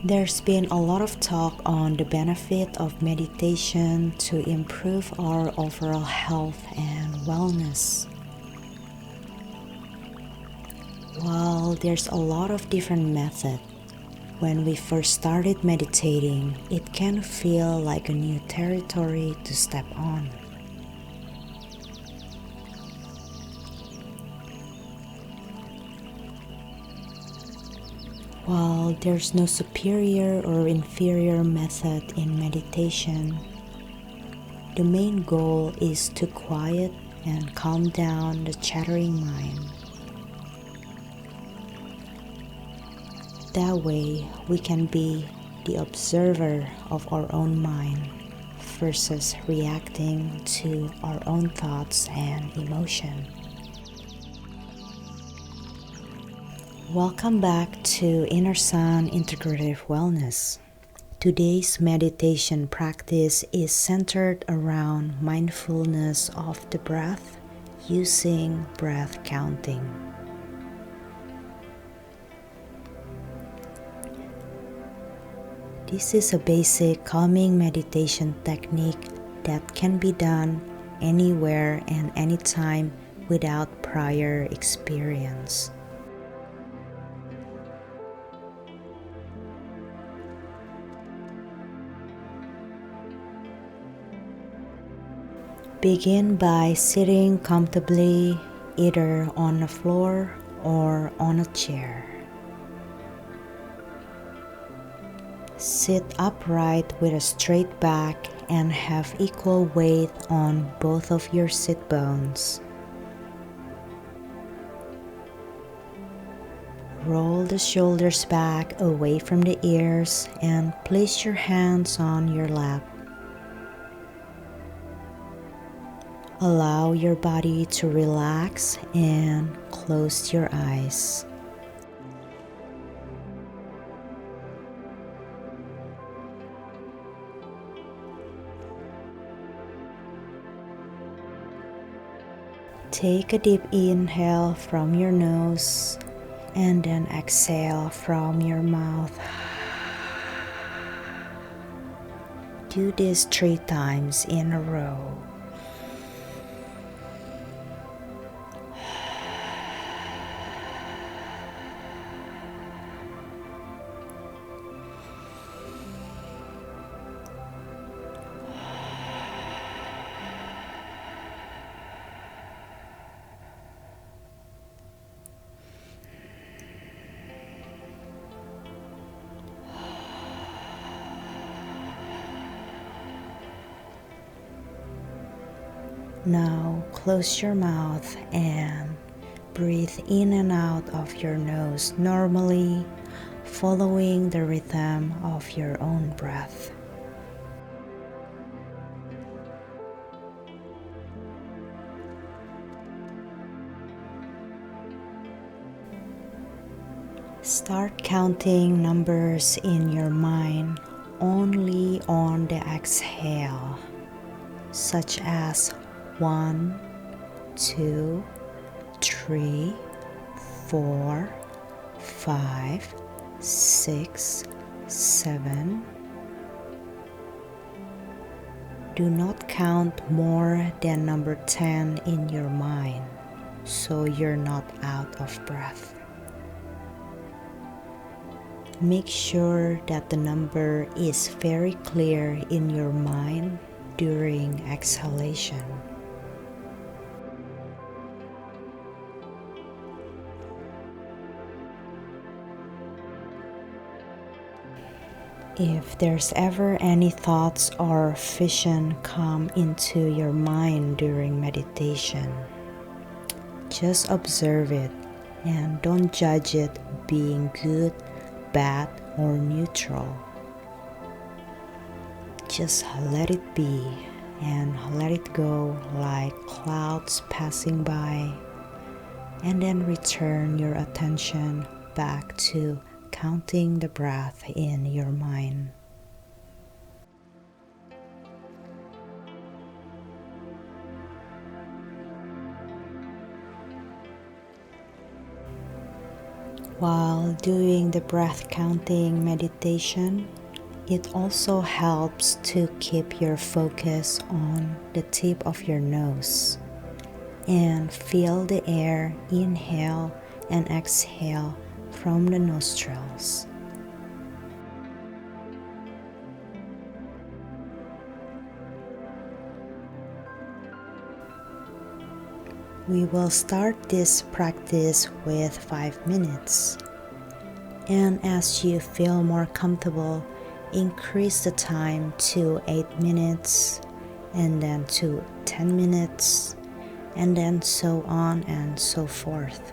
There's been a lot of talk on the benefit of meditation to improve our overall health and wellness. While there's a lot of different methods, when we first started meditating, it can feel like a new territory to step on. While there's no superior or inferior method in meditation, the main goal is to quiet and calm down the chattering mind. That way, we can be the observer of our own mind versus reacting to our own thoughts and emotion. Welcome back to Inner Sun Integrative Wellness. Today's meditation practice is centered around mindfulness of the breath using breath counting. This is a basic calming meditation technique that can be done anywhere and anytime without prior experience. Begin by sitting comfortably either on the floor or on a chair. Sit upright with a straight back and have equal weight on both of your sit bones. Roll the shoulders back away from the ears and place your hands on your lap. Allow your body to relax and close your eyes. Take a deep inhale from your nose and then exhale from your mouth. Do this 3 times in a row. Now close your mouth and breathe in and out of your nose normally, following the rhythm of your own breath. Start counting numbers in your mind only on the exhale, such as 1, 2, 3, 4, 5, 6, 7. Do not count more than number 10 in your mind, so you're not out of breath. Make sure that the number is very clear in your mind during exhalation. If there's ever any thoughts or vision come into your mind during meditation, just observe it and don't judge it being good, bad, or neutral. Just let it be and let it go like clouds passing by, and then return your attention back to counting the breath in your mind. While doing the breath counting meditation, it also helps to keep your focus on the tip of your nose and feel the air inhale and exhale from the nostrils. We will start this practice with 5 minutes. And as you feel more comfortable, increase the time to 8 minutes, and then to 10 minutes, and then so on and so forth.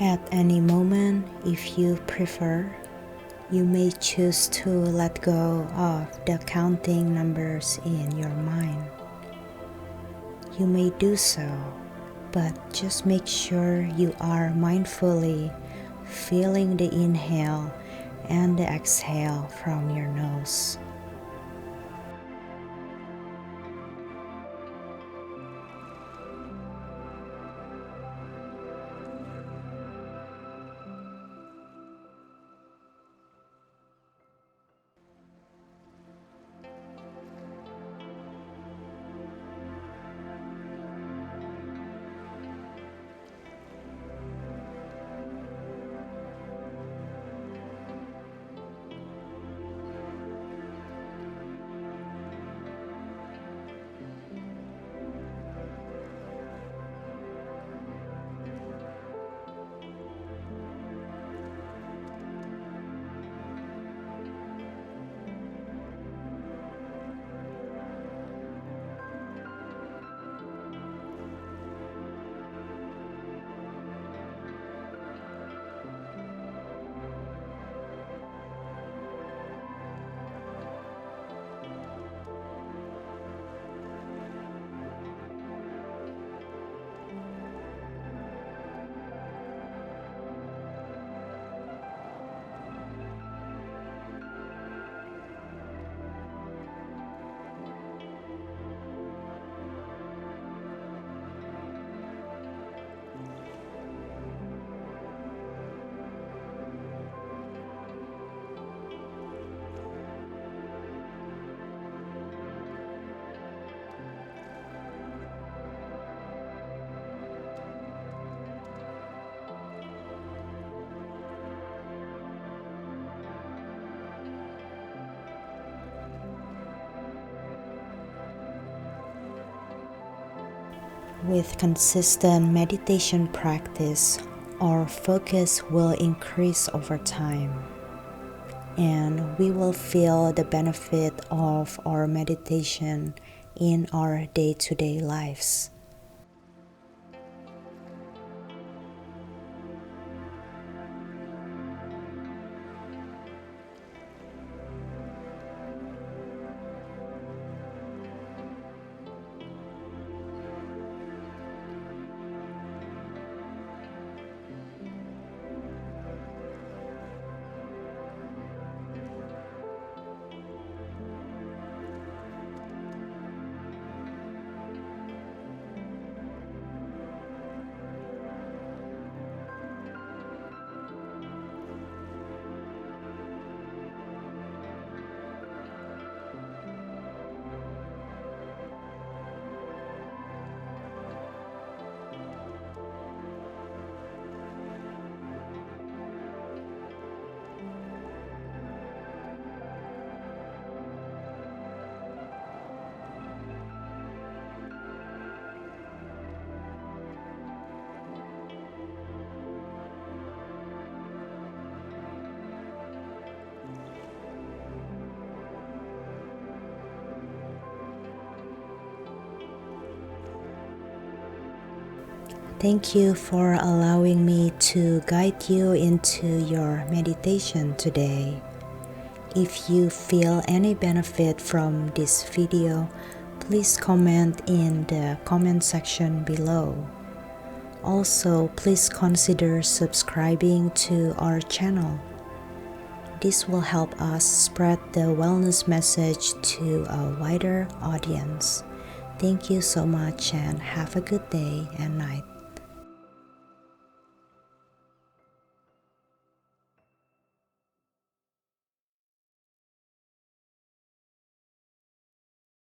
At any moment, if you prefer, you may choose to let go of the counting numbers in your mind. You may do so, but just make sure you are mindfully feeling the inhale and the exhale from your nose. With consistent meditation practice, our focus will increase over time, and we will feel the benefit of our meditation in our day-to-day lives. Thank you for allowing me to guide you into your meditation today. If you feel any benefit from this video, please comment in the comment section below. Also, please consider subscribing to our channel. This will help us spread the wellness message to a wider audience. Thank you so much and have a good day and night.